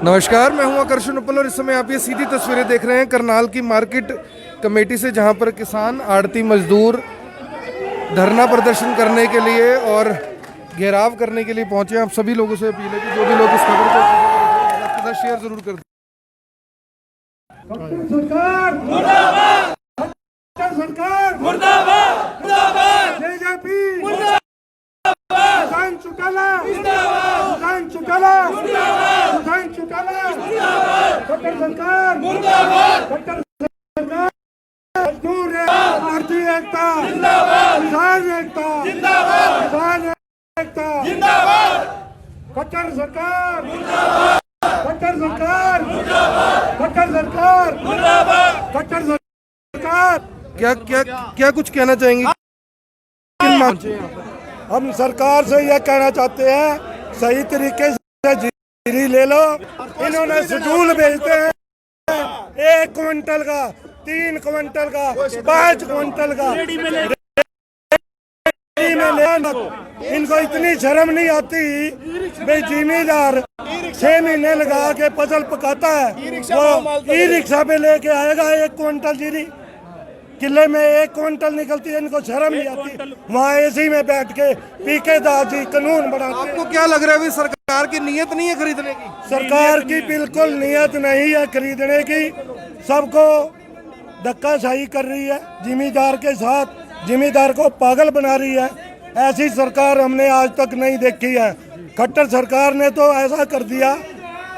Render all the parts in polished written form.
नमस्कार, मैं हूं आकर्षण उपल और इस समय आप ये सीधी तस्वीरें देख रहे हैं करनाल की मार्केट कमेटी से, जहां पर किसान, आड़ती, मजदूर धरना प्रदर्शन करने के लिए और घेराव करने के लिए पहुंचे हैं। आप सभी लोगों से अपील है कि जो भी लोग इस खबर को आपके साथ शेयर जरूर कर दें। सरकार मुर्दाबाद, सरकार मुर्दाबाद, मुर्दाबाद, बीजेपी मुर्दाबाद, किसान चौटाला मुर्दाबाद, किसान चौटाला मुर्दाबाद, किसान चौटाला मुर्दाबाद, खट्टर सरकार मुर्दाबाद, खट्टर सरकार, मजदूर आरती एकता जिंदाबाद, किसान एकता जिंदाबाद, किसान एकता जिंदाबाद, खट्टर सरकार मुर्दाबाद, खट्टर सरकार मुर्दाबाद, खट्टर सरकार मुर्दाबाद, खट्टर सरकार। क्या क्या क्या कुछ कहना चाहेंगे? हम सरकार से यह कहना चाहते हैं, सही तरीके से जीरी ले लो। इन्होंने शेड्यूल भेजते हैं 1 क्विंटल का, 3 क्विंटल का, 5 क्विंटल का रेडी में ले। इनको इतनी शर्म नहीं आती भाई, जिम्मेदार 6 महीने लगा के फसल पकाता है, वो ई रिक्शा पे लेके आएगा 1 क्विंटल जीरी। किले में 1 क्विंटल निकलती है, इनको शर्म नहीं आती। वहाँ एसी में बैठ के पीके दादी कानून बनाते हैं। आपको क्या लग रहा है भी सरकार की नीयत नहीं है खरीदने की? सरकार की बिल्कुल नीयत नहीं है खरीदने की, सबको धक्काशाही कर रही है जिम्मेदार के साथ, जिम्मेदार को पागल बना रही है। ऐसी सरकार हमने आज तक नहीं देखी है। खट्टर सरकार ने तो ऐसा कर दिया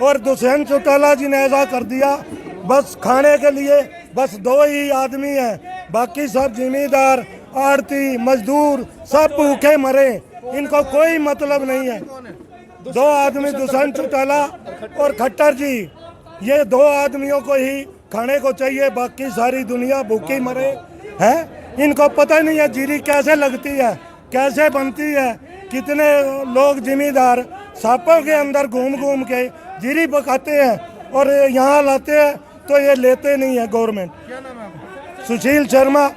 और दुष्यंत चौटाला जी ने ऐसा कर दिया, बस खाने के लिए बस 2 ही आदमी हैं, बाकी सब जिम्मेदार, आड़ती, मजदूर सब भूखे मरे, इनको कोई मतलब नहीं है। 2 आदमी दुष्यंत चौटाला और खट्टर जी, ये 2 आदमियों को ही खाने को चाहिए, बाकी सारी दुनिया भूखी मरे है। इनको पता नहीं है जीरी कैसे लगती है, कैसे बनती है। कितने लोग जिम्मेदार सांपों के अंदर घूम घूम के जीरी पकाते हैं और यहाँ लाते हैं, तो ये लेते नहीं है गवर्नमेंट। क्या नाम है आपका? सुशील शर्मा।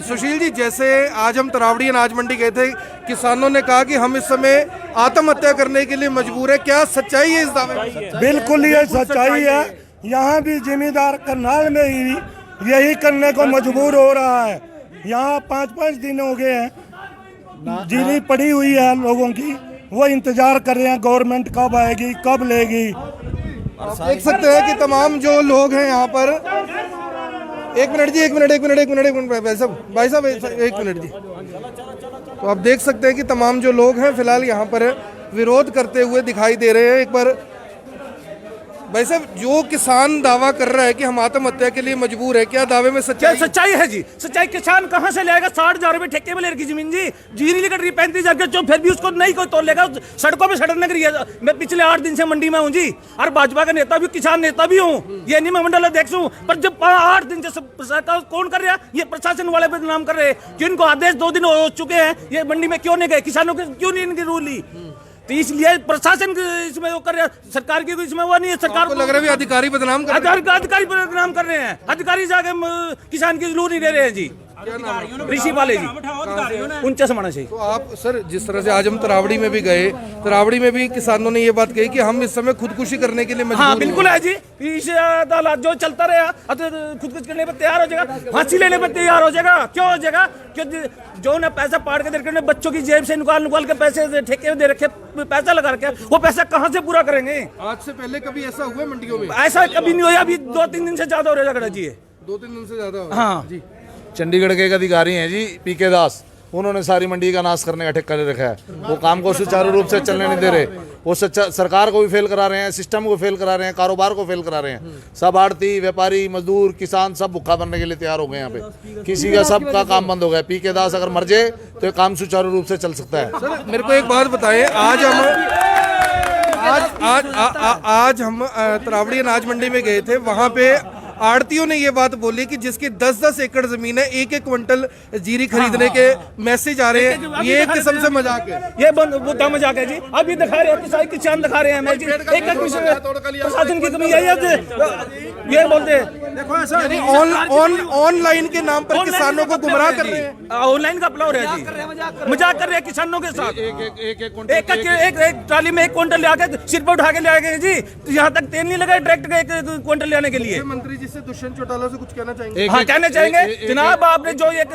सुशील जी, जैसे आज हम तरावड़ी अनाज मंडी गए थे, किसानों ने कहा कि हम इस समय आत्महत्या करने के लिए मजबूर है, क्या सच्चाई है इस दावे में? बिल्कुल ये सच्चाई है। यहाँ भी जिम्मेदार करनाल में ही यही करने को मजबूर हो रहा है। यहाँ 5-5 दिन हो गए हैं, जीरी पड़ी हुई है लोगों की, वो इंतजार कर रहे हैं गवर्नमेंट कब आएगी, कब लेगी। देख सकते हैं कि तमाम जो लोग हैं यहाँ पर, एक मिनट जी, एक मिनट भाई साहब 1 मिनट जी। तो आप देख सकते हैं कि तमाम जो लोग हैं फिलहाल यहाँ पर विरोध करते हुए दिखाई दे रहे हैं। एक बार भाई साहब, जो किसान दावा कर रहा है कि हम आत्महत्या के लिए मजबूर है, क्या दावे में सच्चाई है जी? सच्चाई किसान कहाँ से लेगा? 60,000 रुपए ठेके में ले रखी जमीन जी, जीरी लेकर 35,000 जो फिर भी उसको नहीं कोई तोड़ लेगा। सड़कों पे सड़ने की है। मैं पिछले 8 दिन से मंडी में हूँ जी, और भाजपा का नेता भी, किसान नेता भी हूँ, ये नहीं मैं मंडल अध्यक्ष हूँ। पर जब 8 दिन से सरकार कौन कर रहा है? ये प्रशासन वाले बदनाम कर रहे हैं। जिनको आदेश 2 दिन हो चुके हैं, ये मंडी में क्यों नहीं गए? किसानों के क्यों नहीं इनकी रूल ली? तो इसलिए प्रशासन इसमें वो कर रहा है, सरकार की इसमें वो नहीं है। सरकार को लग रहा है अधिकारी बदनाम कर रहे हैं। अधिकारी बदनाम कर रहे हैं। अधिकारी जाके किसान की जरूर नहीं दे रहे हैं जी। ऋषि वाले जी, उनसे समाना चाहिए। तो आप सर, जिस तरह से आज हम तरावड़ी में भी गए, तरावड़ी में भी किसानों ने ये बात कही कि हम इस समय खुदकुशी करने के लिए मजबूर हैं। हाँ बिल्कुल है जी, इस हालात जो चलता रहा खुदकुशी करने पर तैयार हो जाएगा, फांसी लेने पर तैयार हो जाएगा। क्यों हो जाएगा? क्योंकि जो ने पैसा पाड़ के दे रखे, बच्चों की जेब से निकाल के पैसे ठेके दे रखे, पैसा लगा रखे, वो पैसा कहाँ से पूरा करेंगे? आज से पहले कभी ऐसा हुआ मंडियों में? ऐसा कभी नहीं हुआ। अभी 2-3 दिन से ज्यादा हो रहा है जी, 2-3 दिन से ज्यादा। हाँ जी। चंडीगढ़ के एक अधिकारी हैं जी, पीके दास, उन्होंने सारी मंडी का नाश करने का ठेका ले रखा है। वो काम को सुचारू रूप से चलने नहीं दे रहे। वो सरकार को भी फेल करा रहे हैं, सिस्टम को फेल करा रहे हैं, कारोबार को फेल करा रहे हैं। सब आड़ती, व्यापारी, मजदूर, किसान सब भुक्खा बनने के लिए तैयार हो गए। यहाँ पे किसी का सबका काम बंद हो गया। पीके दास अगर मर जाए तो ये काम सुचारू रूप से चल सकता है। सर मेरे को एक बात बताएं, आज हम तरावड़ी अनाज मंडी में गए थे, वहाँ पे आड़तियों ने ये बात बोली कि जिसकी 10-10 एकड़ जमीन है, 1-1 क्विंटल जीरी खरीदने के मैसेज आ रहे हैं, ये एक किस्म से मजाक है। ये बुद्धा मजाक है जी। अभी दिखा रहे हैं सारे किसान दिखा रहे हैं मैं जी, एक प्रशासन की कमी यही है, ये बोलते हैं देखो ऐसा ऑनलाइन के नाम पर किसानों को गुमराह कर रहे हैं। ऑनलाइन का फ्लोर है जी, मजाक कर रहे हैं किसानों के साथ। एक ट्राली में 1 क्विंटल ले आके सिर पर उठा के ले आए जी, यहाँ तक तेल नहीं लगा डायरेक्ट 1 क्विंटल ले आने के लिए। मंत्री जी से दुष्यंत चौटाला से कुछ कहना चाहेंगे? हाँ, कहना चाहेंगे जनाब, आपने जो एक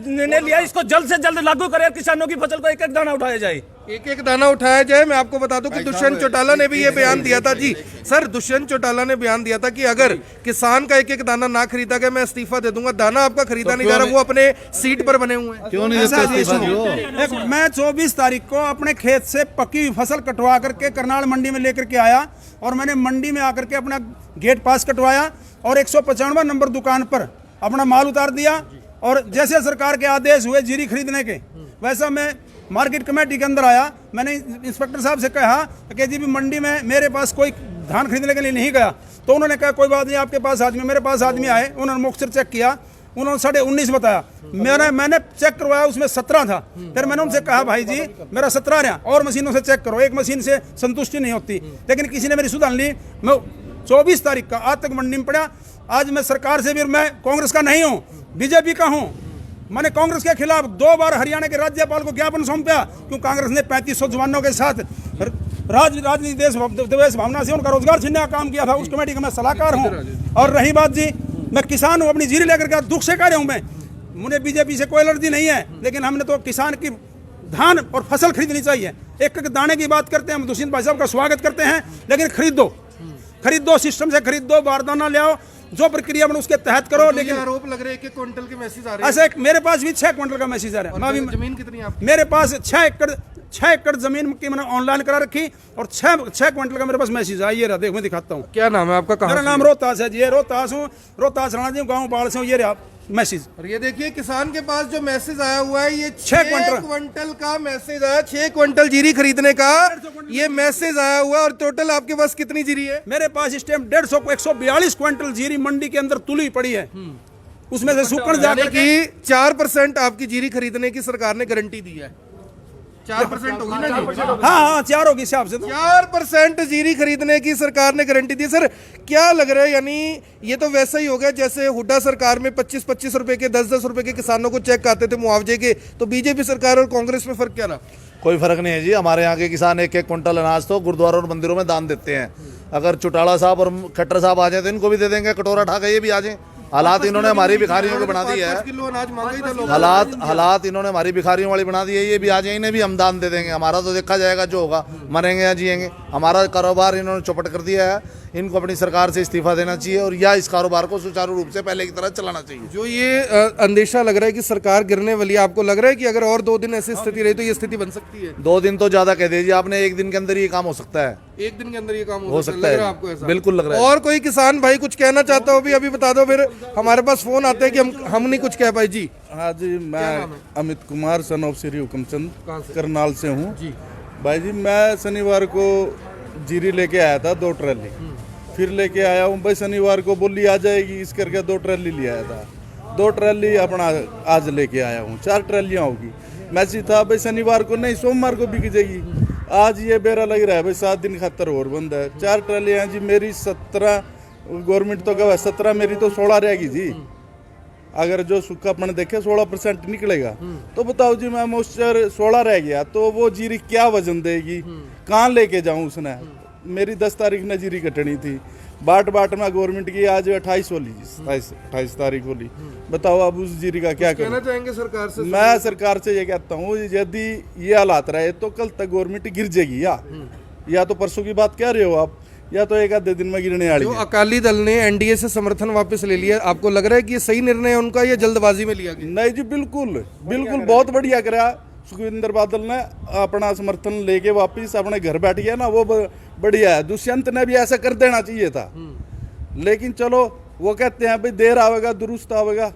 निर्णय लिया इसको जल्द से जल्द लागू करें, किसानों की फसल को 1-1 दाना उठाया जाए, 1-1 दाना उठाया जाए। मैं आपको बता दूं कि दुष्यंत चौटाला ने भी ये बयान दिया था जी। सर, दुष्यंत चौटाला ने बयान दिया था कि अगर किसान का 1-1 दाना ना खरीदा गया मैं इस्तीफा दे दूंगा। दाना आपका खरीदा नहीं जा रहा, वो अपने सीट पर बने हुए हैं। क्यों नहीं देते इस्तीफा? मैं 24 तारीख को अपने खेत से पकी हुई फसल कटवा करके करनाल मंडी में लेकर के आया और मैंने मंडी में आकर के अपना गेट पास कटवाया और 195 नंबर दुकान पर अपना माल उतार दिया। और जैसे सरकार के आदेश हुए जीरी खरीदने के, वैसा मैं मार्केट कमेटी के अंदर आया। मैंने इंस्पेक्टर साहब से कहा कि जी भी मंडी में मेरे पास कोई धान खरीदने के लिए नहीं गया, तो उन्होंने कहा कोई बात नहीं, आपके पास आदमी, मेरे पास आदमी आए, उन्होंने मॉइस्चर चेक किया, उन्होंने 19.5 बताया। मैंने चेक करवाया, उसमें 17 था। फिर मैंने उनसे कहा भाई जी मेरा 17 रहा, और मशीनों से चेक करो, एक मशीन से संतुष्टि नहीं होती। लेकिन किसी ने मेरी सुधार ली। मैं 24 तारीख का आज तक मंडी में पड़ा। आज मैं सरकार से भी, मैं कांग्रेस का नहीं हूँ, बीजेपी का हूँ। मैंने कांग्रेस के खिलाफ 2 बार हरियाणा के राज्यपाल को ज्ञापन सौंपा, क्यों कांग्रेस ने 3500 जवानों के साथ राजनीति देश भावना से उनका रोजगार छीनने का काम किया था। उस कमेटी का मैं सलाहकार हूँ। और रही बात जी, मैं किसान हूँ, अपनी जीरी लेकर के दुख से कह रहा हूँ मैं, मुझे बीजेपी से कोई एलर्जी नहीं है, लेकिन हमने तो किसान की धान और फसल खरीदनी चाहिए। 1-1 दाने की बात करते हैं हम, दुष्यंत भाई साहब का स्वागत करते हैं, लेकिन खरीद दो, सिस्टम से खरीद दो, बारदाना ले आओ, जो प्रक्रिया बने उसके तहत करो। लेकिन आरोप लग रहे हैं 1-1 क्विंटल के मैसेज आ रहे हैं। ऐसे मेरे पास भी 6 क्विंटल का मैसेज आ रहा है। जमीन कितनी है आपकी? मेरे पास 6 एकड़ जमीन की मैंने ऑनलाइन करा रखी और 6 क्विंटल का मेरे पास मैसेज आया। ये रहा, देखो मैं दिखाता हूँ। क्या नाम है आपका? मेरा नाम रोहतास है जी, ये रोहतास हूँ, रोहतास राणा जी, गाँव बाढ़ से हूँ। ये रहा मैसेज। और ये देखिए किसान के पास जो मैसेज आया हुआ है, ये 6 क्विंटल का मैसेज आया, 6 क्विंटल जीरी खरीदने का ये मैसेज आया हुआ। और टोटल आपके पास कितनी जीरी है? मेरे पास इस टाइम 142 क्विंटल जीरी मंडी के अंदर तुली पड़ी है। उसमें से सुकड़ जाकर कि 4% आपकी जीरी खरीदने की सरकार ने गारंटी दी है। 4% होगी ना जी? हाँ 4 होगी हिसाब से। 4% जीरी खरीदने की सरकार ने गारंटी दी। सर क्या लग रहा है, यानी ये तो वैसा ही हो गया जैसे हुड्डा सरकार में 25-25 रुपए के 10-10 रुपए के किसानों को चेक आते थे मुआवजे के। तो बीजेपी सरकार और कांग्रेस में फर्क क्या रहा? कोई फर्क नहीं है जी। हमारे यहाँ के किसान 1-1 क्विंटल अनाज तो गुरुद्वारों और मंदिरों में दान देते हैं। अगर चौटाला साहब और खट्टर साहब आ जाए तो इनको भी दे देंगे, कटोरा उठा के ये भी आ जाए। हालात इन्होंने हमारी भिखारियों को बना दी है। हालात इन्होंने हमारी भिखारियों वाली बना दी है। ये भी आ जाए, इन्हें भी हम दान दे देंगे। हमारा तो देखा जाएगा जो होगा, मरेंगे या जिएंगे। हमारा कारोबार इन्होंने चौपट कर दिया है। इनको अपनी सरकार से इस्तीफा देना चाहिए और या इस कारोबार को सुचारू रूप से पहले की तरह चलाना चाहिए। जो ये अंदेशा लग रहा है कि सरकार गिरने वाली है, आपको लग रहा है कि अगर और 2 दिन ऐसी स्थिति रही तो ये स्थिति बन सकती है? 2 दिन तो ज्यादा कह दीजिए आपने, 1 दिन के अंदर ये काम हो सकता है। 1 दिन के अंदर ये काम हो सकता है? आपको ऐसा बिल्कुल लग रहा है। और कोई किसान भाई कुछ कहना चाहता हो भी अभी बता दो, फिर हमारे पास फोन आते हैं कि हम नहीं कुछ कह पाए जी। हाँ जी, मैं अमित कुमार सन ऑफ श्री हुकमचंद करनाल से हूँ जी। भाई जी मैं शनिवार को जीरी लेके आया था 2 ट्राली, फिर लेके आया हूँ भाई। शनिवार को बोली आ जाएगी, इस करके 2 ट्राली ले आया था। 2 ट्राली अपना आज लेके आया हूँ, 4 ट्रालियाँ होगी। मैसेज था भाई शनिवार को नहीं, सोमवार को बिक जाएगी। आज ये बेरा लग रहा है भाई 7 दिन खातर और बंद है। 4 ट्रालियाँ जी मेरी 17, गवर्नमेंट तो कहा 17, मेरी तो 16 रहेगी जी। अगर जो सूखापन देखे 16% निकलेगा तो बताओ जी, मैं मॉइस्चर 16 रह गया तो वो जीरी क्या वजन देगी, कहाँ लेके जाऊँ उसने। मेरी 10 तारीख ने जीरी कटनी थी, बाट में गवर्नमेंट की आज 28 होली, 28 तारीख होली। बताओ अब उस जीरी का क्या कहना करूं? चाहेंगे सरकार से? मैं सरकार से ये कहता हूँ, यदि ये हालात रहे तो कल तक गवर्नमेंट गिर जाएगी। या तो परसों की बात कह रहे हो आप, या तो 1 आधे दिन में गिरने वाली है। अकाली दल ने एनडीए से समर्थन वापस ले लिया, आपको लग रहा है कि ये सही निर्णय है उनका, ये जल्दबाजी में लिया गया? नहीं जी, बिल्कुल बहुत बढ़िया करा सुखविंदर बादल ने, अपना समर्थन लेके वापिस अपने घर बैठ गया ना, वो बढ़िया है। दुष्यंत ने भी ऐसा कर देना चाहिए था, लेकिन चलो वो कहते हैं भाई देर आवेगा दुरुस्त आवेगा।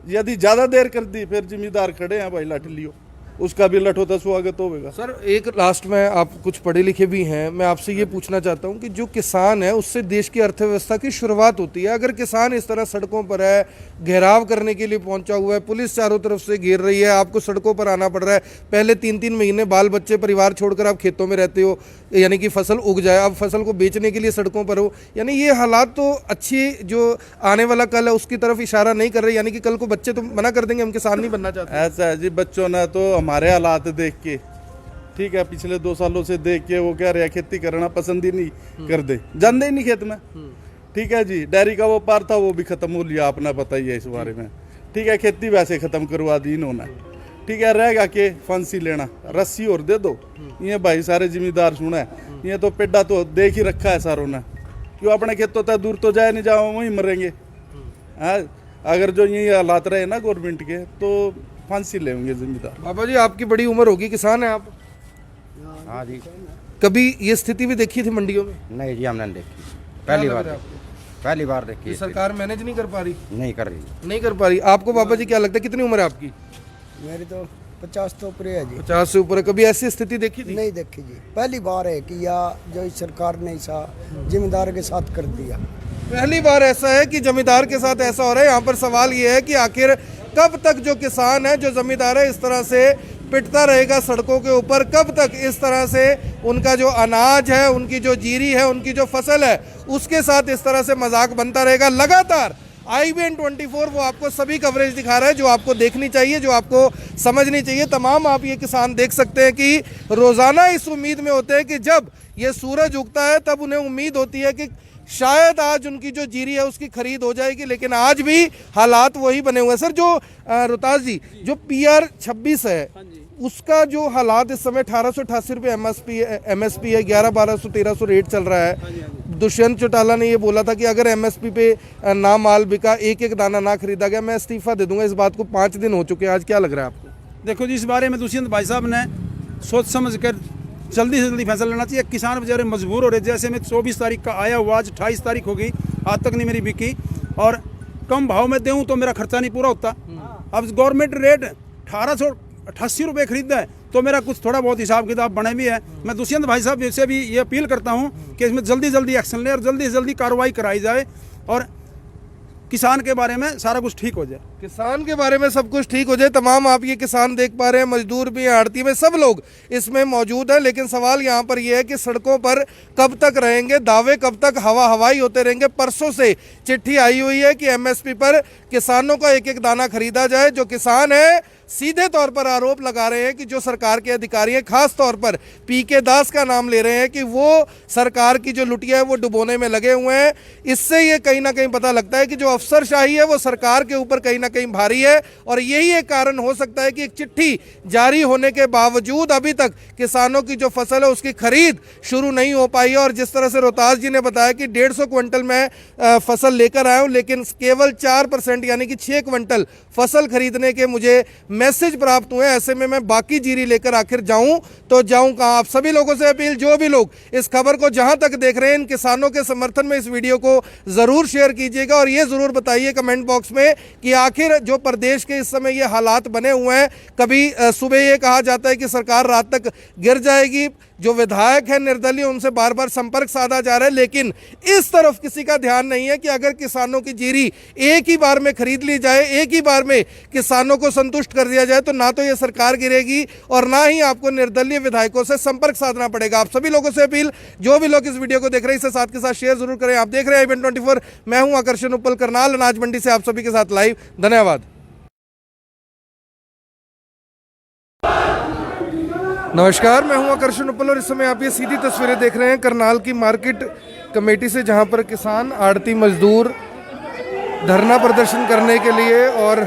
यदि ज्यादा देर कर दी फिर जिम्मेदार खड़े हैं भाई लाठी लियो। उसका भी लठोता स्वागत होगा। सर एक लास्ट में, आप कुछ पढ़े लिखे भी हैं, मैं आपसे ये पूछना चाहता हूँ कि जो किसान है उससे देश की अर्थव्यवस्था की शुरुआत होती है। अगर किसान इस तरह सड़कों पर है, घेराव करने के लिए पहुंचा हुआ है, पुलिस चारों तरफ से घेर रही है, आपको सड़कों पर आना पड़ रहा है, पहले 3-3 महीने बाल बच्चे परिवार छोड़कर आप खेतों में रहते हो, यानी कि फसल उग जाए, अब फसल को बेचने के लिए सड़कों पर हो, यानी ये हालात तो अच्छी जो आने वाला कल है उसकी तरफ इशारा नहीं कर रहे। यानी कि कल को बच्चे तो मना कर देंगे हम किसान नहीं बनना चाहते। ऐसा है जी, बच्चों ने तो हमारे हालात देख के, ठीक है, पिछले 2 सालों से देख के वो कह रहे हैं खेती करना पसंद ही नहीं कर दे, जानते ही नहीं खेत में, ठीक है जी। डेयरी का व्यापार था वो भी खत्म हो लिया, आपने पता ही है इस बारे में, ठीक है। खेती वैसे खत्म करवा दी इन्होंने, ठीक है। रहेगा के फांसी लेना, रस्सी और दे दो, ये भाई सारे जिम्मेदार सुना है, ये तो पेड़ा तो देख ही रखा है सारों ने, क्यों अपने खेतों तक दूर तो जाए नहीं, जाओ वहीं मरेंगे। अगर जो यही हालात रहे ना गवर्नमेंट के तो फांसी लेंगे जिम्मेदार। बाबा जी आपकी बड़ी उम्र होगी, किसान है आप? हाँ जी। कभी ये स्थिति भी देखी थी मंडियों में? नहीं जी, हमने देखी, पहली बार देखी। ये सरकार मैनेज नहीं कर पा रही? नहीं कर रही। नहीं कर पा रही। आपको बाबा जी क्या लगता है, कितनी उम्र है आपकी? मेरी तो 50 तो ऊपर है जी। 50 से ऊपर है। कभी ऐसी स्थिति देखी थी? नहीं देखी जी, पहली बार है कि या जो इस सरकार ने ऐसा जिम्मेदार के साथ कर दिया। पहली बार ऐसा है कि जमींदार के साथ ऐसा हो रहा है। यहाँ पर सवाल ये है कि आखिर कब तक जो किसान है, जो जमींदार है, इस तरह से पिटता रहेगा सड़कों के ऊपर? कब तक इस तरह से उनका जो अनाज है, उनकी जो जीरी है, उनकी जो फसल है, उसके साथ इस तरह से मजाक बनता रहेगा? लगातार IBN 24 वो आपको सभी कवरेज दिखा रहा है जो आपको देखनी चाहिए, जो आपको समझनी चाहिए। तमाम आप ये किसान देख सकते हैं कि रोजाना इस उम्मीद में होते हैं कि जब ये सूरज उगता है तब उन्हें उम्मीद होती है कि शायद आज उनकी जो जीरी है उसकी खरीद हो जाएगी, लेकिन आज भी हालात वही बने हुए हैं। सर जो रोहतास जी, जो PR 26 है उसका जो हालात इस समय 1888 रुपये MSP है, 1100-1200 1300 रेट चल रहा है। दुष्यंत चौटाला ने ये बोला था कि अगर MSP पे ना माल बिका, एक दाना ना खरीदा गया, मैं इस्तीफा दे दूंगा। इस बात को 5 दिन हो चुके हैं, आज क्या लग रहा है आपको? देखो जी, इस बारे में दुष्यंत भाई साहब ने सोच समझ कर जल्दी से जल्दी फैसला लेना चाहिए। किसान बेचारे मजबूर हो रहे, जैसे मैं 24 तारीख का आया हुआ, आज 28 तारीख हो गई, आज तक नहीं मेरी बिकी, और कम भाव में दूँ तो मेरा खर्चा नहीं पूरा होता। अब गवर्नमेंट रेट 1888 रुपये खरीदा है तो मेरा कुछ थोड़ा बहुत हिसाब किताब बने भी है। मैं दुष्यंत भाई साहब से भी ये अपील करता हूँ कि इसमें जल्दी जल्दी एक्शन ले और जल्दी से जल्दी कार्रवाई कराई जाए और किसान के बारे में सारा कुछ ठीक हो जाए। किसान के बारे में सब कुछ ठीक हो जाए। तमाम आप ये किसान देख पा रहे हैं, मजदूर भी हैं, आड़ती में सब लोग इसमें मौजूद हैं। लेकिन सवाल यहाँ पर यह है कि सड़कों पर कब तक रहेंगे, दावे कब तक हवाई होते रहेंगे? परसों से चिट्ठी आई हुई है कि MSP पर किसानों का एक दाना खरीदा जाए। जो किसान है सीधे तौर पर आरोप लगा रहे हैं कि जो सरकार के अधिकारी हैं, खास तौर पर PK दास का नाम ले रहे हैं कि वो सरकार की जो लुटिया है वो डुबोने में लगे हुए हैं। इससे ये कहीं ना कहीं पता लगता है कि जो अफसरशाही है वो सरकार के ऊपर कहीं ना कहीं भारी है, और यही एक कारण हो सकता है कि एक चिट्ठी जारी होने के बावजूद अभी तक किसानों की जो फसल है उसकी खरीद शुरू नहीं हो पाई है। और जिस तरह से रोहतास जी ने बताया कि 150 क्विंटल मैं फसल लेकर आया हूँ, लेकिन केवल 4% यानी कि 6 क्विंटल फसल खरीदने के मुझे मैसेज प्राप्त हुए। ऐसे में मैं बाकी जीरी लेकर आखिर जाऊं तो जाऊं कहां? आप सभी लोगों से अपील, जो भी लोग इस खबर को जहां तक देख रहे हैं, इन किसानों के समर्थन में इस वीडियो को जरूर शेयर कीजिएगा और ये जरूर बताइए कमेंट बॉक्स में कि आखिर जो प्रदेश के इस समय ये हालात बने हुए हैं, कभी सुबह ये कहा जाता है कि सरकार रात तक गिर जाएगी, जो विधायक हैं निर्दलीय उनसे बार बार संपर्क साधा जा रहा है, लेकिन इस तरफ किसी का ध्यान नहीं है कि अगर किसानों की जीरी एक ही बार में खरीद ली जाए, एक ही बार में किसानों को संतुष्ट कर दिया जाए, तो ना तो ये सरकार गिरेगी और ना ही आपको निर्दलीय विधायकों से संपर्क साधना पड़ेगा। आप सभी लोगों से अपील, जो भी लोग इस वीडियो को देख रहे हैं इसे साथ के साथ शेयर जरूर करें। आप देख रहे हैं IBN 24, मैं हूं आकर्षण उपल, करनाल अनाज मंडी से आप सभी के साथ लाइव। धन्यवाद। नमस्कार, मैं हूं आकर्षण उपल और इस समय आप ये सीधी तस्वीरें देख रहे हैं करनाल की मार्केट कमेटी से, जहां पर किसान, आड़ती, मजदूर धरना प्रदर्शन करने के लिए और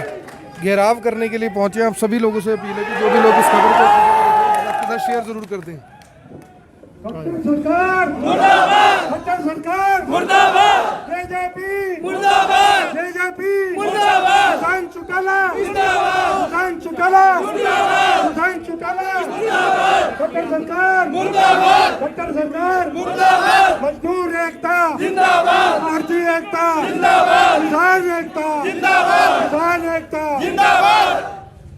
घेराव करने के लिए पहुंचे। आप सभी लोगों से अपील है कि जो भी लोग इस खबर को आपके साथ शेयर जरूर कर दें। सरकार मुर्दाबाद, सरकार मुर्दाबाद, बीजेपी मुर्दाबाद, बीजेपी मुर्दाबाद, किसान चौटाला मुर्दाबाद, किसान चौटाला मुर्दाबाद, किसान चौटाला मुर्दाबाद, सरकार मुर्दाबाद, सरकार मुर्दाबाद, मजदूर एकता जिंदाबाद, भारतीय एकता जिंदाबाद, किसान एकता जिंदाबाद, किसान एकता जिंदाबाद।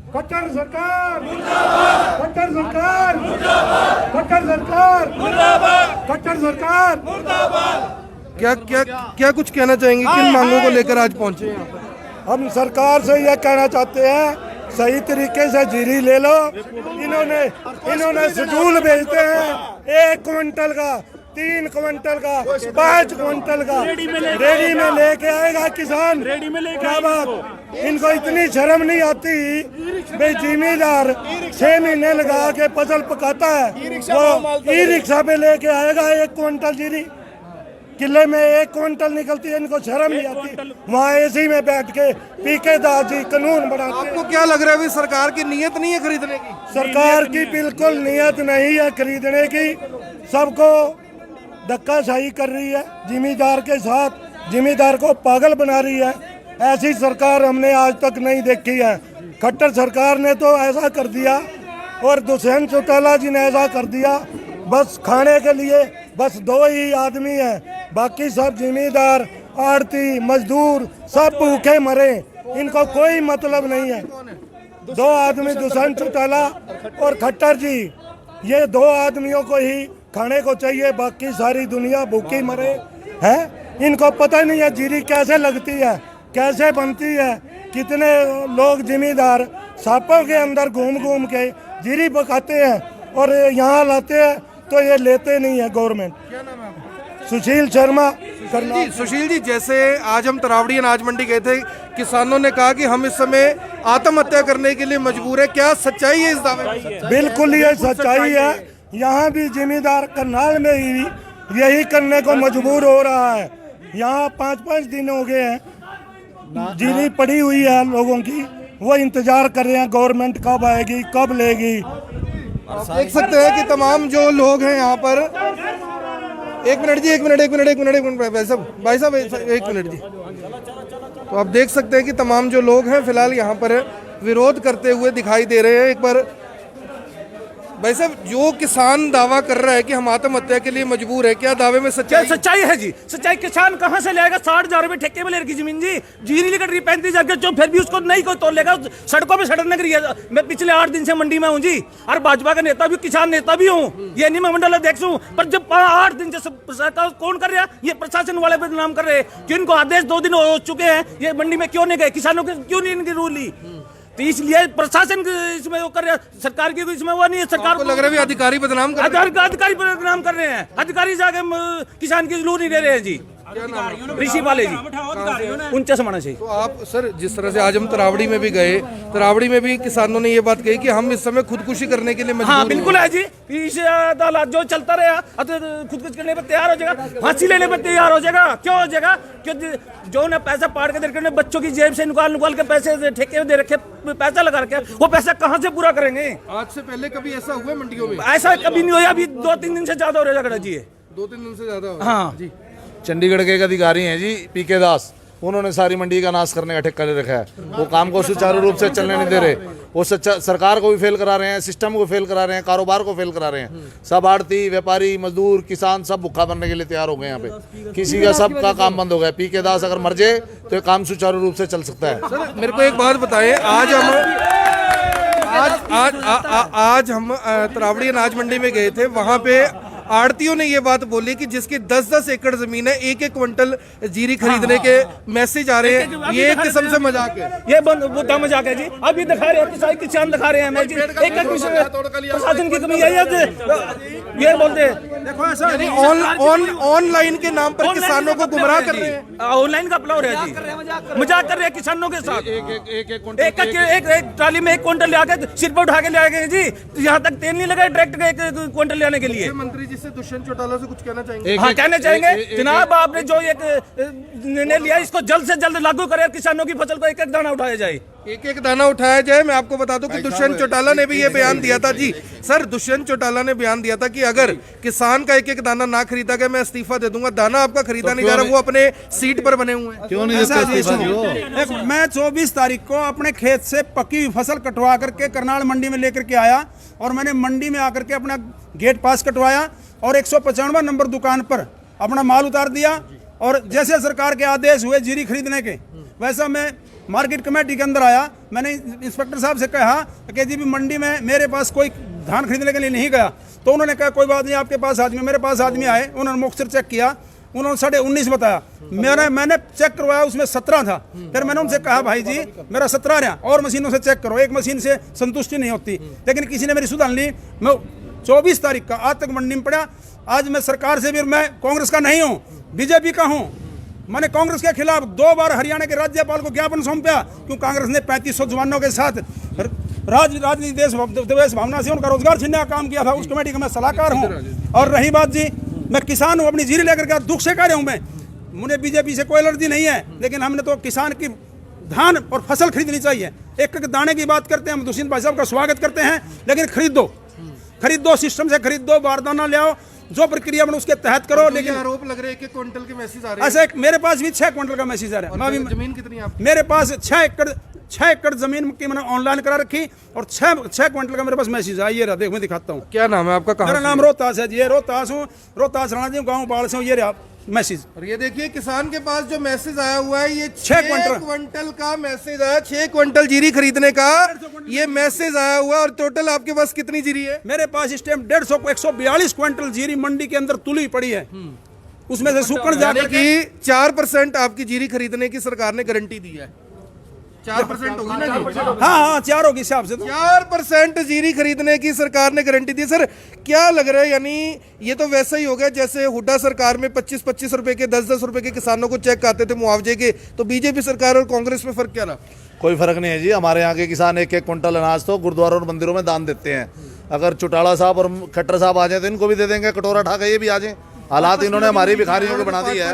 खट्टर सरकार मुर्दाबाद, खट्टर सरकार मुर्दाबाद, खट्टर सरकार मुर्दाबाद, खट्टर सरकार मुर्दाबाद। क्या क्या क्या कुछ कहना चाहेंगे, किन मांगों को लेकर आज पहुंचे हैं यहाँ पर? हम सरकार से यह कहना चाहते हैं, सही तरीके से जीरी ले लो। इन्होंने शेड्यूल भेजते हैं 1 क्विंटल का, 3 क्विंटल का, 5 क्विंटल का रेडी में लेके आएगा किसान। क्या बात, इनको इतनी शर्म नहीं आती भाई? जिम्मेदार 6 महीने लगा के फसल पकाता है, वो ई रिक्शा पे लेके आएगा 1 क्विंटल जीरी। किले में 1 क्विंटल निकलती है, इनको शर्म नहीं आती? वहाँ एसी में बैठ के पीके दास जी कानून बनाते हैं। आपको क्या लग रहा है अभी सरकार की नीयत नहीं है खरीदने की? सरकार की बिल्कुल नीयत नहीं है खरीदने की, सबको धक्काशाही कर रही है जिम्मेदार के साथ, जिम्मेदार को पागल बना रही है। ऐसी सरकार हमने आज तक नहीं देखी है। खट्टर सरकार ने तो ऐसा कर दिया और दुष्यंत चौटाला जी ने ऐसा कर दिया, बस खाने के लिए बस 2 ही आदमी हैं, बाकी सब जिम्मेदार, आड़ती, मजदूर सब भूखे मरे, इनको कोई मतलब नहीं है। 2 आदमी दुष्यंत चौटाला और खट्टर जी, ये 2 आदमियों को ही खाने को चाहिए, बाकी सारी दुनिया भूखी मरे हैं। इनको पता नहीं है जीरी कैसे लगती है, कैसे बनती है। कितने लोग जिम्मेदार सांपों के अंदर घूम घूम के जीरी पकाते हैं और यहाँ लाते हैं तो ये लेते नहीं है गवर्नमेंट। क्या नाम है आपका? सुशील शर्मा जी, सुशील जी, जैसे आज हम तरावड़ी अनाज मंडी गए थे, किसानों ने कहा कि हम इस समय आत्महत्या करने के लिए मजबूर है, क्या सच्चाई है इस दावे में? बिल्कुल ये सच्चाई है। यहाँ भी जिम्मेदार करनाल में ही यही करने को मजबूर हो रहा है। यहाँ 5-5 दिन हो गए हैं, जीरी पड़ी हुई है लोगों की, वो इंतजार कर रहे हैं गवर्नमेंट कब आएगी, कब लेगी। आप देख सकते हैं कि तमाम जो लोग हैं यहाँ पर, 1 मिनट जी, 1 मिनट, 1 मिनट, 1 मिनट, 1 मिनट भाई साहब 1 मिनट जी। तो आप देख सकते हैं कि तमाम जो लोग हैं फिलहाल यहाँ पर विरोध करते हुए दिखाई दे रहे हैं। एक बार भाई साहब, जो किसान दावा कर रहा है कि हम आत्महत्या के लिए मजबूर है, क्या दावे में क्या सच्चाई है जी? सच्चाई किसान कहाँ से लाएगा? 60,000 रुपए ठेके में ले रखी जमीन जी, जीरी निकल रही 35,000 के, जो फिर भी उसको नहीं कोई तोड़ लेगा। सड़कों पे सड़क लग रही है। मैं पिछले 8 दिन से मंडी में हूँ जी, और भाजपा का नेता भी, किसान नेता भी हूँ, ये नहीं मैं मंडल अध्यक्ष हूँ। पर जब 8 दिन से कौन कर रहा है? ये प्रशासन वाले बदनाम कर रहे हैं कि इनको आदेश 2 दिन हो चुके हैं, ये मंडी में क्यों नहीं गए, किसानों के क्यों नहीं इनकी रूल ली? तो इसलिए प्रशासन इसमें वो कर रहा है, सरकार की इसमें वो नहीं है। सरकार को लग रहा है अधिकारी बदनाम कर रहे हैं, अधिकारी बदनाम कर रहे हैं, अधिकारी जाके किसान की लूट नहीं दे रहे हैं जी। ऋषि वाले जी 49 माना चाहिए। तो आप सर, जिस तरह से आज हम तरावड़ी में भी गए, तरावड़ी में भी किसानों ने ये बात कही कि हम इस समय खुदकुशी करने के लिए मजबूर हाँ बिल्कुल है जी। इस अदालत जो चलता रहा खुदकुशी करने पर तैयार हो जाएगा, फांसी लेने पर तैयार हो जाएगा। क्यों हो जाएगा? क्योंकि जो ने पैसा पाड़ के दे, बच्चों की जेब से निकाल के पैसे ठेके दे रखे, पैसा लगा रखे, वो पैसा कहाँ से पूरा करेंगे? आज से पहले कभी ऐसा हुआ मंडियों में? ऐसा कभी नहीं हुआ। अभी 2-3 दिन से ज्यादा हो रहा है जी, 2-3 दिन से ज्यादा। हाँ जी। चंडीगढ़ के एक अधिकारी हैं जी, पीके दास, उन्होंने सारी मंडी का नाश करने का ठेका ले रखा है। वो काम को सुचारू रूप से चलने नहीं दे रहे। वो सरकार को भी फेल करा रहे हैं, सिस्टम को फेल करा रहे हैं, कारोबार को फेल करा रहे हैं। सब आड़ती, व्यापारी, मजदूर, किसान सब भुक्खा बनने के लिए तैयार हो गए। यहाँ पे किसी का सबका काम बंद हो गया। पीके दास अगर मर जाए तो ये काम सुचारू रूप से चल सकता है। सर मेरे को एक बात बताएं, आज हम तरावड़ी अनाज मंडी में गए थे, वहाँ पे आड़तियों ने ये बात बोली कि जिसकी 10-10 एकड़ जमीन है, 1-1 क्विंटल जीरी खरीदने के मैसेज आ रहे हैं। ये एक किस्म से मजाक है, ये बुद्धा मजाक है जी। अभी दिखा रहे हैं, किसान दिखा रहे हैं जी, एक प्रशासन की कमी है। ये बोलते देखो ऐसा ऑनलाइन के नाम पर किसानों को गुमराह कर रहे हैं। ऑनलाइन का अपना हो रहा है जी, मजाक कर रहे हैं किसानों के साथ। एक ट्राली में 1 क्विंटल ले आके सिर पर उठा के ले आए जी, यहाँ तक तेल नहीं लगा डायरेक्ट 1 क्विंटल ले आने के लिए। मंत्री जी से दुष्यंत चौटाला से कुछ कहना चाहेंगे? हाँ कहना चाहेंगे जनाब, आपने जो एक निर्णय लिया इसको जल्द से जल्द लागू करें, किसानों की फसल को 1-1 दाना उठाया जाए, 1-1 दाना उठाया जाए। मैं आपको बता दूं कि दुष्यंत चौटाला ने भी ये बयान दिया था जी। सर दुष्यंत चौटाला ने बयान दिया था कि अगर किसान का 1-1 दाना ना खरीदा गया मैं इस्तीफा दे दूंगा। दाना आपका खरीदा नहीं जा रहा, वो अपने सीट पर बने हुए हैं। क्यों नहीं देते इस्तीफा? मैं 24 तारीख को अपने खेत से पकी हुई फसल कटवा करके करनाल मंडी में लेकर के आया, और मैंने मंडी में आकर के अपना गेट पास कटवाया और 195 नंबर दुकान पर अपना माल उतार दिया। और जैसे सरकार के आदेश हुए जीरी खरीदने के, वैसा मैं मार्केट कमेटी के अंदर आया, मैंने इंस्पेक्टर साहब से कहा कि जी भी मंडी में मेरे पास कोई धान खरीदने के लिए नहीं गया, तो उन्होंने कहा कोई बात नहीं, आपके पास आदमी, मेरे पास आदमी आए, उन्होंने मुख्तर चेक किया, उन्होंने 19.5 बताया, मैंने चेक करवाया उसमें 17 था। फिर मैंने उनसे कहा भाई जी मेरा 17 रहा, और मशीनों से चेक करो, एक मशीन से संतुष्टि नहीं होती, लेकिन किसी ने मेरी सुधार ली। मैं 24 तारीख का आज तक मंडी में पड़ा। आज मैं सरकार से भी, मैं कांग्रेस का नहीं हूँ, बीजेपी का हूँ। मैंने कांग्रेस के खिलाफ 2 बार हरियाणा के राज्यपाल को ज्ञापन सौंपा, क्यों कांग्रेस ने 3500 जवानों के साथ राजनीति देश भावना से उनका रोजगार छीनने का काम किया था। उस कमेटी का मैं सलाहकार हूँ। और रही बात जी, मैं किसान हूँ, अपनी जीरी लेकर के दुख से कह रहा हूँ मैं, मुझे बीजेपी से कोई एलर्जी नहीं है, लेकिन हमने तो किसान की धान और फसल खरीदनी चाहिए। एक एक दाने की बात करते हैं, हम दुष्यंत भाई साहब का स्वागत करते हैं, लेकिन खरीदो, सिस्टम से खरीदो, बारदाना ले आओ, जो प्रक्रिया बने उसके तहत करो। लेकिन आरोप लग रहे हैं कि क्विंटल के मैसेज आ रहे हैं। ऐसा मेरे पास भी 6 क्विंटल का मैसेज आ रहा है। मैं भी, जमीन कितनी है आपकी? मेरे पास 6 एकड़ जमीन की मैंने ऑनलाइन करा रखी, और 6 क्विंटल का मेरे पास मैसेज आया। ये रहा, देख मैं दिखाता हूँ। क्या नाम है आपका? कहाँ मेरा नाम रोहतास है जी, रोहतास हूँ, रोहतास राणा जी, गाँव बाढ़ से हूँ। ये रहा मैसेज। और ये देखिए किसान के पास जो मैसेज आया हुआ है, ये 6 क्विंटल का मैसेज आया, 6 क्विंटल जीरी खरीदने का ये मैसेज आया हुआ। और टोटल आपके पास कितनी जीरी है? मेरे पास इस टाइम 142 क्विंटल जीरी मंडी के अंदर तुली पड़ी है, उसमें से सुकड़ जाकर कि 4% आपकी जीरी खरीदने की सरकार ने गारंटी दी है। 4% होगी ना जी? हाँ 4 होगी हिसाब से। 4% जीरी खरीदने की सरकार ने गारंटी दी। सर क्या लग रहा है, यानी ये तो वैसा ही हो गया जैसे हुड्डा सरकार में 25-25 रुपए के 10-10 रुपए के किसानों को चेक आते थे मुआवजे के, तो बीजेपी सरकार और कांग्रेस में फर्क क्या रहा? कोई फर्क नहीं है जी। हमारे यहाँ के किसान 1-1 क्विंटल अनाज तो गुरुद्वारों और मंदिरों में दान देते हैं। अगर चौटाला साहब और खट्टर साहब आ जाए तो इनको भी दे देंगे, कटोरा उठा के ये भी आ जाए। हालात इन्होंने हमारी भिखारियों को बना दी है।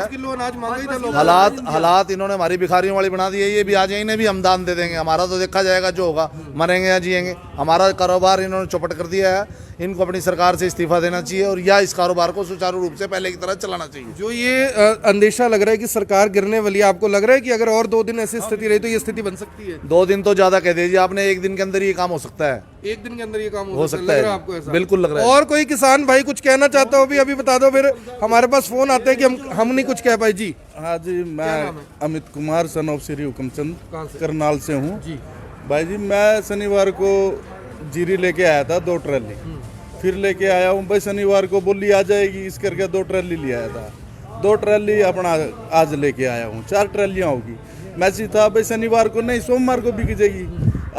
हालात इन्होंने हमारी भिखारियों वाली बना दी है। ये भी आ जाए, इन्हें भी हम दान दे देंगे। हमारा तो देखा जाएगा जो होगा, मरेंगे या जिएंगे। हमारा कारोबार इन्होंने चौपट कर दिया है। इनको अपनी सरकार से इस्तीफा देना चाहिए और या इस कारोबार को सुचारू रूप से पहले की तरह चलाना चाहिए। जो ये अंदेशा लग रहा है कि सरकार गिरने वाली है, आपको लग रहा है कि अगर और 2 दिन ऐसी स्थिति रही तो ये स्थिति बन सकती है? 2 दिन तो ज्यादा कह दीजिए आपने, 1 दिन के अंदर ये काम हो सकता है। 1 दिन के अंदर ये काम हो सकता है? लग रहा है आपको ऐसा? बिल्कुल लग रहा है। और कोई किसान भाई कुछ कहना चाहता हो भी अभी बता दो, फिर हमारे पास फोन आते हैं कि हम नहीं कुछ कह पाए जी। हाँ जी, मैं अमित कुमार सन ऑफ श्री हुकमचंद करनाल से हूँ भाई जी। मैं शनिवार को जीरी लेके आया था 2 ट्राली, फिर लेके आया हूँ भाई। शनिवार को बोली आ जाएगी, इस करके 2 ट्राली ले आया था। 2 ट्राली अपना आज लेके आया हूँ, 4 ट्रालियाँ होगी। मैसेज था भाई शनिवार को नहीं, सोमवार को बिक जाएगी।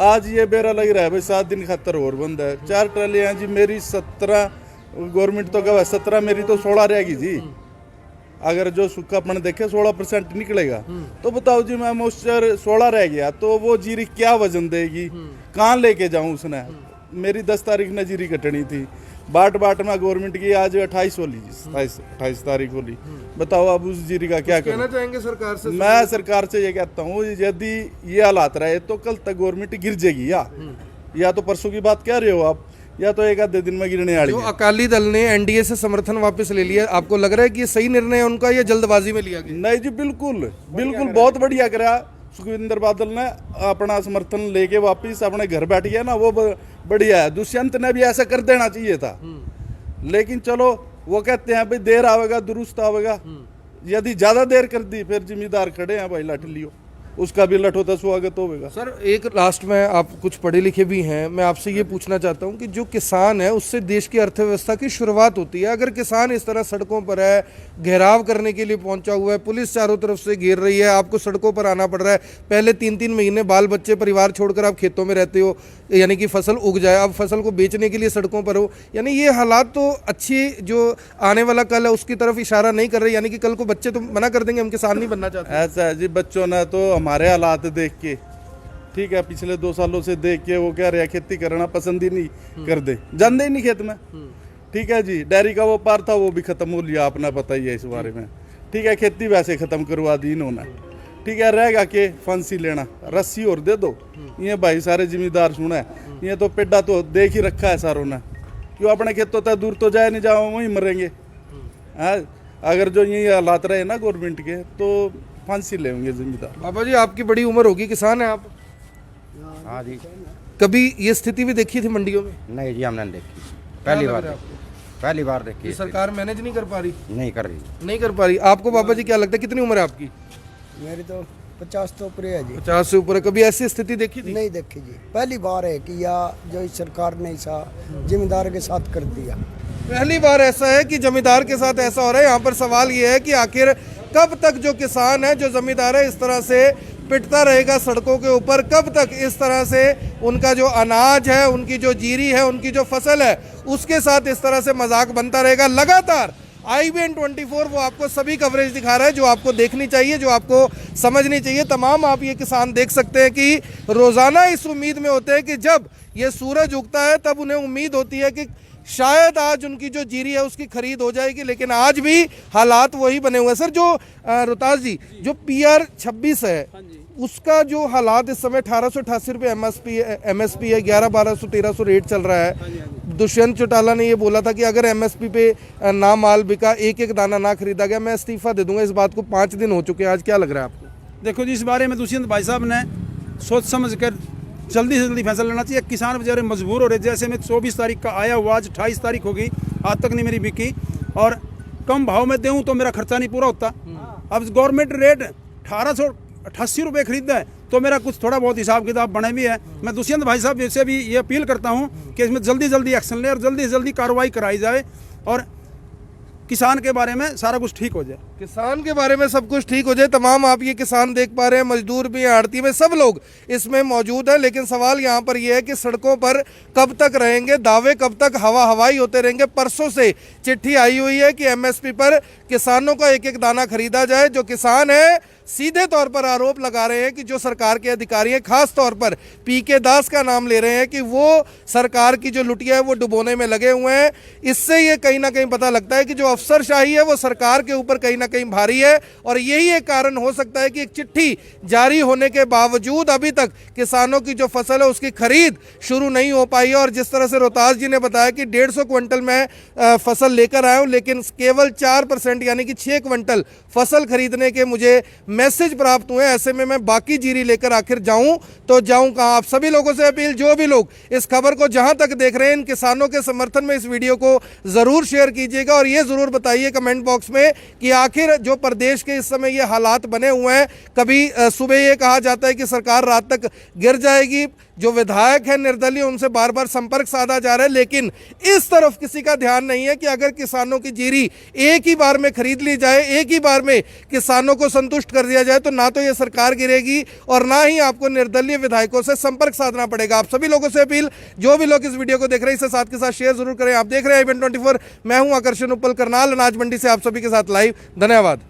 आज ये बेरा लग रहा है भाई 7 दिन खातर और बंद है। 4 ट्रालियाँ जी मेरी 17, गवर्नमेंट तो कहा 17, मेरी तो 16 रहेगी जी। अगर जो सूखापन देखे 16% निकलेगा, तो बताओ जी मैं मॉइस्चर 16 रह गया, तो वो जीरी क्या वजन देगी, कहाँ लेके जाऊँ उसने। मेरी 10 तारीख ने जीरी कटनी थी, बाट में गवर्नमेंट की आज 28 होली, 28 तारीख होली। बताओ अब उस जीरी का क्या कहना करूं? चाहेंगे सरकार से? मैं सरकार से ये कहता हूँ, यदि ये हालात रहे तो कल तक गवर्नमेंट गिर जाएगी। या तो परसों की बात कह रहे हो आप, या तो 1-2 दिन में गिरने वाली जो है। अकाली दल ने एनडीए से समर्थन वापस ले लिया, आपको लग रहा है कि ये सही निर्णय है उनका या जल्दबाजी में लिया गया? नहीं जी, बिल्कुल बहुत बढ़िया करा सुखविंदर बादल ने, अपना समर्थन लेके वापिस अपने घर बैठ गया ना, वो बढ़िया है। दुष्यंत ने भी ऐसा कर देना चाहिए था, लेकिन चलो वो कहते हैं भाई देर आवेगा दुरुस्त आवेगा। यदि ज्यादा देर कर दी फिर जिम्मेदार खड़े हैं भाई, लाठी लियो, उसका भी लठोता स्वागत होगा। सर एक लास्ट में, आप कुछ पढ़े लिखे भी हैं, मैं आपसे ये पूछना चाहता हूँ कि जो किसान है उससे देश की अर्थव्यवस्था की शुरुआत होती है। अगर किसान इस तरह सड़कों पर है, घेराव करने के लिए पहुंचा हुआ है, पुलिस चारों तरफ से घेर रही है, आपको सड़कों पर आना पड़ रहा है, पहले 3-3 महीने बाल बच्चे परिवार छोड़कर आप खेतों में रहते हो, यानी कि फसल उग जाए, अब फसल को बेचने के लिए सड़कों पर हो, यानी ये हालात तो अच्छी जो आने वाला कल है उसकी तरफ इशारा नहीं कर रहे। यानी कि कल को बच्चे तो मना कर देंगे हम किसान नहीं बनना चाहते। ऐसा है जी, बच्चों ने तो हमारे हालात देख के, ठीक है, पिछले 2 सालों से देख के वो कह रहे हैं खेती करना पसंद ही नहीं कर दे, जानते ही नहीं खेत में। ठीक है जी, डेयरी का व्यापार था वो भी खत्म हो लिया, आपने पता ही है इस बारे में। ठीक है, खेती वैसे खत्म करवा दी इन्होंने। ठीक है, रहेगा के फांसी लेना, रस्सी और दे दो। ये भाई सारे जिम्मेदार सुना, ये तो पेड्डा तो देख ही रखा है सारों ने, क्यों अपने खेतों तक दूर तो जाए नहीं, जाओ वहीं मरेंगे। अगर जो ये हालात रहे ना गवर्नमेंट के, तो फांसी लेंगे जिम्मेदार। बाबा जी आपकी बड़ी उम्र होगी, किसान है आप? हाँ जी। कभी ये स्थिति भी देखी थी मंडियों में? नहीं जी, हमने नहीं देखी, पहली बार देखी। सरकार मैनेज नहीं कर पा रही? नहीं कर रही। नहीं कर पा रही। आपको बाबा जी क्या लगता है, कितनी उम्र है आपकी? मेरी तो 50 तो ऊपर है जी। 50 से ऊपर है। कभी ऐसी स्थिति देखी थी? नहीं देखी जी, पहली बार है कि या जो इस सरकार ने ऐसा जिम्मेदार के साथ कर दिया। पहली बार ऐसा है कि जमींदार के साथ ऐसा हो रहा है। यहाँ पर सवाल ये है कि आखिर कब तक जो किसान है, जो जमींदार है, इस तरह से पिटता रहेगा सड़कों के ऊपर? कब तक इस तरह से उनका जो अनाज है, उनकी जो जीरी है, उनकी जो फसल है, उसके साथ इस तरह से मजाक बनता रहेगा? लगातार IBN 24 वो आपको सभी कवरेज दिखा रहा है जो आपको देखनी चाहिए, जो आपको समझनी चाहिए। तमाम आप ये किसान देख सकते हैं कि रोज़ाना इस उम्मीद में होते हैं कि जब ये सूरज उगता है तब उन्हें उम्मीद होती है कि शायद आज उनकी जो जीरी है उसकी खरीद हो जाएगी, लेकिन आज भी हालात वही बने हुए हैं। सर, जो रोहतास जी, जो PR 26 है उसका जो हालात इस समय 1888 रुपये MSP है, 1100-1200 1300 रेट चल रहा है। दुष्यंत चौटाला ने ये बोला था कि अगर MSP पे ना माल बिका, एक एक दाना ना खरीदा गया, मैं इस्तीफा दे दूंगा। इस बात को 5 दिन हो चुके हैं, आज क्या लग रहा है आपको? देखो जी, इस बारे में दुष्यंत भाई साहब ने सोच समझ कर जल्दी से जल्दी फैसला लेना चाहिए। किसान बेचारे मजबूर हो रहे। जैसे मैं 24 तारीख का आया हुआ, आज 28 तारीख हो गई, आज तक नहीं मेरी बिकी, और कम भाव में दूँ तो मेरा खर्चा नहीं पूरा होता। अब गवर्नमेंट रेट 1888 रुपये खरीदा है तो मेरा कुछ थोड़ा बहुत हिसाब किताब बने भी है। मैं दुष्यंत भाई साहब से भी ये अपील करता हूँ कि इसमें जल्दी जल्दी एक्शन ले और जल्दी से जल्दी कार्रवाई कराई जाए और किसान के बारे में सारा कुछ ठीक हो जाए। किसान के बारे में सब कुछ ठीक हो जाए। तमाम आप ये किसान देख पा रहे हैं, मजदूर भी हैं, आड़ती में सब लोग इसमें मौजूद हैं। लेकिन सवाल यहाँ पर यह है कि सड़कों पर कब तक रहेंगे? दावे कब तक हवाई होते रहेंगे? परसों से चिट्ठी आई हुई है कि MSP पर किसानों का एक एक दाना खरीदा जाए। जो किसान है सीधे तौर पर आरोप लगा रहे हैं कि जो सरकार के अधिकारी हैं, खास तौर पर PK दास का नाम ले रहे हैं कि वो सरकार की जो लुटिया है वो डुबोने में लगे हुए हैं। इससे ये कहीं ना कहीं पता लगता है कि जो अफसरशाही है वो सरकार के ऊपर कहीं ना कहीं भारी है, और यही एक कारण हो सकता है कि एक चिट्ठी जारी होने के बावजूद अभी तक किसानों की जो फसल है उसकी खरीद शुरू नहीं हो पाई है। और जिस तरह से रोहतास जी ने बताया कि 150 क्विंटल मैं फसल लेकर आया हूँ, लेकिन केवल 4% यानी कि 6 क्विंटल फसल खरीदने के मुझे मैसेज प्राप्त हुए। ऐसे में मैं बाकी जीरी लेकर आखिर जाऊं तो जाऊं कहां? आप सभी लोगों से अपील, जो भी लोग इस खबर को जहां तक देख रहे हैं, इन किसानों के समर्थन में इस वीडियो को जरूर शेयर कीजिएगा और ये जरूर बताइए कमेंट बॉक्स में कि आखिर जो प्रदेश के इस समय ये हालात बने हुए हैं, कभी सुबह ये कहा जाता है कि सरकार रात तक गिर जाएगी, जो विधायक है निर्दलीय उनसे बार बार संपर्क साधा जा रहा है, लेकिन इस तरफ किसी का ध्यान नहीं है कि अगर किसानों की जीरी एक ही बार में खरीद ली जाए, एक ही बार में किसानों को संतुष्ट कर दिया जाए, तो ना तो ये सरकार गिरेगी और ना ही आपको निर्दलीय विधायकों से संपर्क साधना पड़ेगा। आप सभी लोगों से अपील, जो भी लोग इस वीडियो को देख रहे हैं इसे साथ के साथ शेयर जरूर करें। आप देख रहे हैं IBN 24, मैं हूं आकर्षण उप्पल, करनाल अनाज मंडी से आप सभी के साथ लाइव। धन्यवाद।